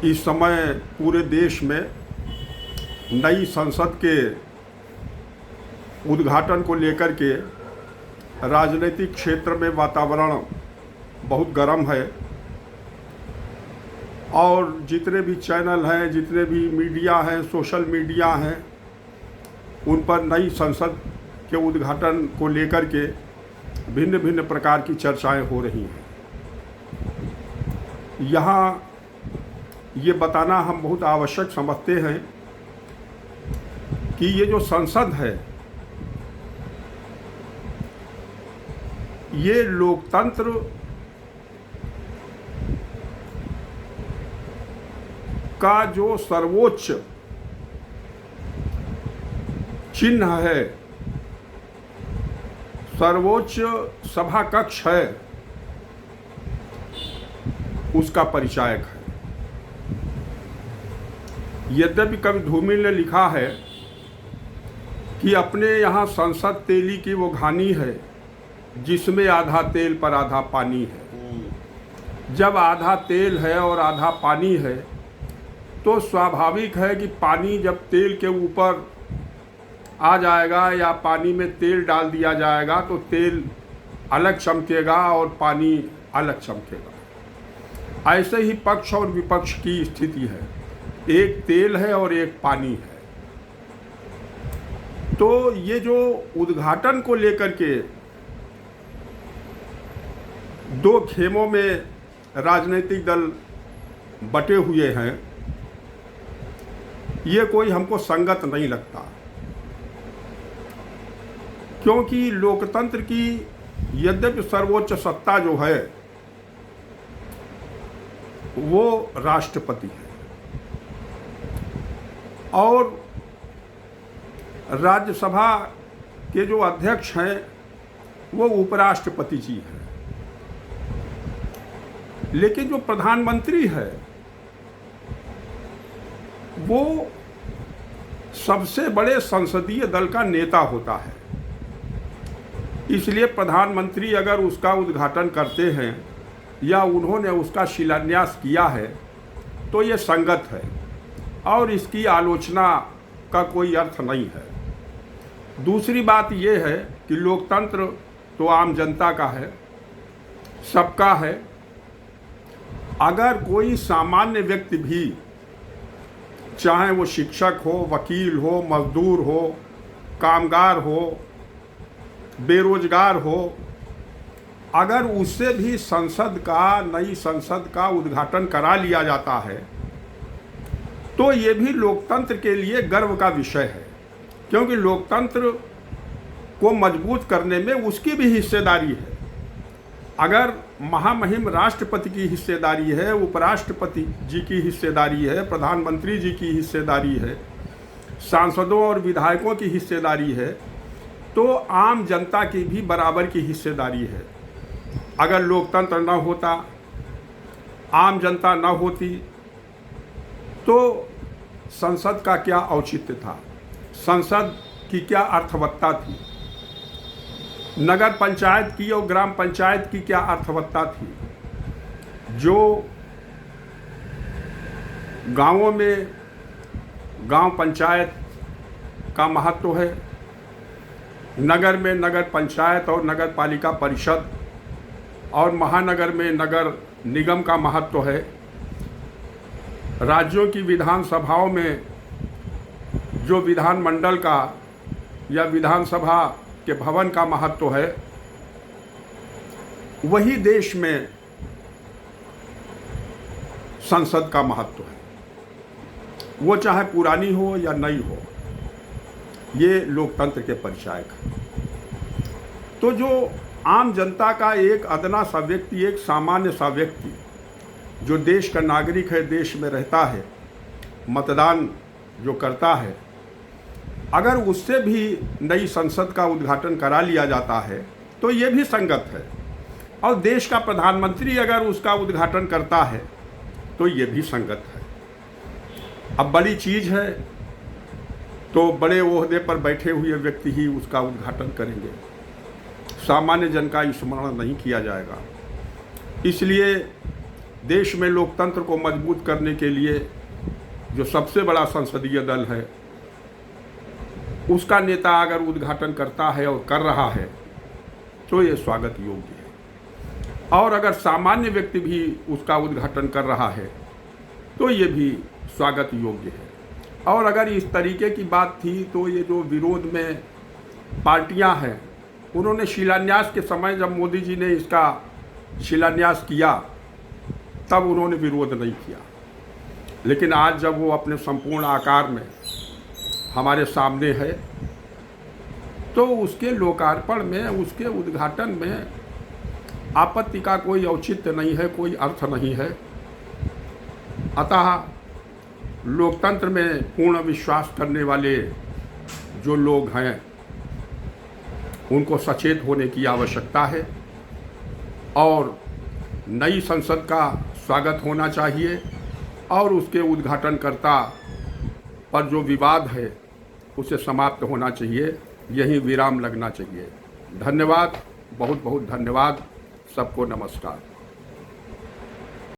इस समय पूरे देश में नई संसद के उद्घाटन को लेकर के राजनीतिक क्षेत्र में वातावरण बहुत गर्म है और जितने भी चैनल हैं, जितने भी मीडिया हैं, सोशल मीडिया हैं, उन पर नई संसद के उद्घाटन को लेकर के भिन्न भिन्न प्रकार की चर्चाएं हो रही हैं। यहाँ ये बताना हम बहुत आवश्यक समझते हैं कि ये जो संसद है, ये लोकतंत्र का जो सर्वोच्च चिन्ह है, सर्वोच्च सभा कक्ष है, उसका परिचायक है। यद्यपि कवि धूमिल ने लिखा है कि अपने यहाँ संसद तेली की वो घानी है जिसमें आधा तेल पर आधा पानी है। जब आधा तेल है और आधा पानी है तो स्वाभाविक है कि पानी जब तेल के ऊपर आ जाएगा या पानी में तेल डाल दिया जाएगा तो तेल अलग चमकेगा और पानी अलग चमकेगा। ऐसे ही पक्ष और विपक्ष की स्थिति है, एक तेल है और एक पानी है। तो ये जो उद्घाटन को लेकर के दो खेमों में राजनीतिक दल बटे हुए हैं, ये कोई हमको संगत नहीं लगता, क्योंकि लोकतंत्र की यद्यपि सर्वोच्च सत्ता जो है वो राष्ट्रपति है और राज्यसभा के जो अध्यक्ष हैं वो उपराष्ट्रपति जी हैं। लेकिन जो प्रधानमंत्री है वो सबसे बड़े संसदीय दल का नेता होता है। इसलिए प्रधानमंत्री अगर उसका उद्घाटन करते हैं या उन्होंने उसका शिलान्यास किया है तो ये संगत है और इसकी आलोचना का कोई अर्थ नहीं है। दूसरी बात ये है कि लोकतंत्र तो आम जनता का है, सबका है। अगर कोई सामान्य व्यक्ति भी, चाहे वो शिक्षक हो, वकील हो, मजदूर हो, कामगार हो, बेरोजगार हो, अगर उससे भी नई संसद का उद्घाटन करा लिया जाता है तो ये भी लोकतंत्र के लिए गर्व का विषय है, क्योंकि लोकतंत्र को मजबूत करने में उसकी भी हिस्सेदारी है। अगर महामहिम राष्ट्रपति की हिस्सेदारी है, उपराष्ट्रपति जी की हिस्सेदारी है, प्रधानमंत्री जी की हिस्सेदारी है, सांसदों और विधायकों की हिस्सेदारी है, तो आम जनता की भी बराबर की हिस्सेदारी है। अगर लोकतंत्र न होता, आम जनता न होती, तो संसद का क्या औचित्य था, संसद की क्या अर्थवत्ता थी, नगर पंचायत की और ग्राम पंचायत की क्या अर्थवत्ता थी। जो गांवों में गांव पंचायत का महत्व है, नगर में नगर पंचायत और नगर पालिका परिषद और महानगर में नगर निगम का महत्व है। राज्यों की विधानसभाओं में जो विधानमंडल का या विधानसभा के भवन का महत्व है, वही देश में संसद का महत्व है। वो चाहे पुरानी हो या नई हो, ये लोकतंत्र के परिचायक है। तो जो आम जनता का एक अदना सा व्यक्ति, एक सामान्य सा व्यक्ति जो देश का नागरिक है, देश में रहता है, मतदान जो करता है, अगर उससे भी नई संसद का उद्घाटन करा लिया जाता है तो ये भी संगत है। और देश का प्रधानमंत्री अगर उसका उद्घाटन करता है तो ये भी संगत है। अब बड़ी चीज़ है तो बड़े ओहदे पर बैठे हुए व्यक्ति ही उसका उद्घाटन करेंगे, सामान्य जन का स्मरण नहीं किया जाएगा। इसलिए देश में लोकतंत्र को मजबूत करने के लिए जो सबसे बड़ा संसदीय दल है उसका नेता अगर उद्घाटन करता है और कर रहा है तो ये स्वागत योग्य है। और अगर सामान्य व्यक्ति भी उसका उद्घाटन कर रहा है तो ये भी स्वागत योग्य है। और अगर इस तरीके की बात थी तो ये जो विरोध में पार्टियां हैं उन्होंने शिलान्यास के समय जब मोदी जी ने इसका शिलान्यास किया तब उन्होंने विरोध नहीं किया, लेकिन आज जब वो अपने संपूर्ण आकार में हमारे सामने है तो उसके लोकार्पण में, उसके उद्घाटन में आपत्ति का कोई औचित्य नहीं है, कोई अर्थ नहीं है। अतः लोकतंत्र में पूर्ण विश्वास करने वाले जो लोग हैं उनको सचेत होने की आवश्यकता है और नई संसद का स्वागत होना चाहिए और उसके उद्घाटनकर्ता पर जो विवाद है उसे समाप्त होना चाहिए, यही विराम लगना चाहिए। धन्यवाद, बहुत बहुत धन्यवाद, सबको नमस्कार।